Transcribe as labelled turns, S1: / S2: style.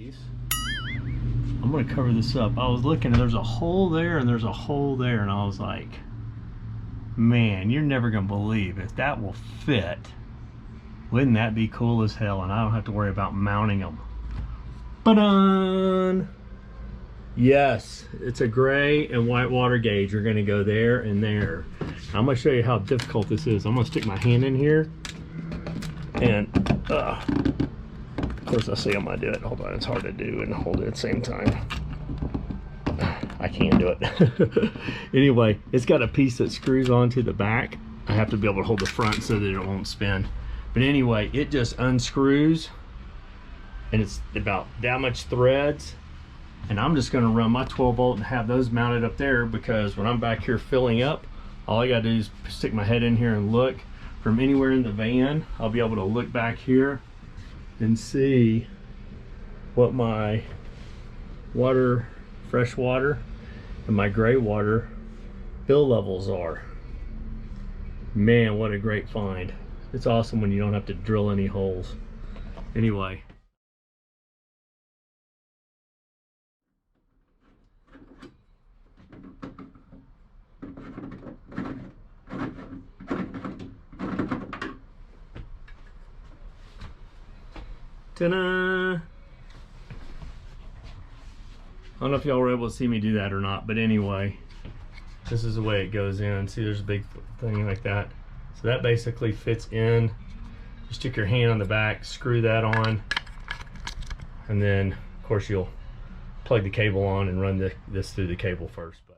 S1: these. I'm gonna cover this up. I was looking and there's a hole there and there's a hole there, and I was like, man, you're never gonna believe if that will fit. Wouldn't that be cool as hell? And I don't have to worry about mounting them. Ba-dun! Yes, it's a gray and white water gauge. You're gonna go there and there. I'm gonna show you how difficult this is. I'm gonna stick my hand in here and of course I say I'm gonna do it. Hold on, it's hard to do and hold it at the same time. I can't do it. Anyway, it's got a piece that screws onto the back. I have to be able to hold the front so that it won't spin. But anyway, it just unscrews and it's about that much threads. And I'm just gonna run my 12 volt and have those mounted up there, because when I'm back here filling up, all I gotta do is stick my head in here and look from anywhere in the van. I'll be able to look back here and see what my water, fresh water, and my gray water fill levels are. Man, what a great find. It's awesome when you don't have to drill any holes. Anyway. Ta-da! I don't know if y'all were able to see me do that or not, but anyway, this is the way it goes in. See, there's a big thing like that. So that basically fits in. You stick your hand on the back, screw that on, and then, of course, you'll plug the cable on and run this through the cable first. But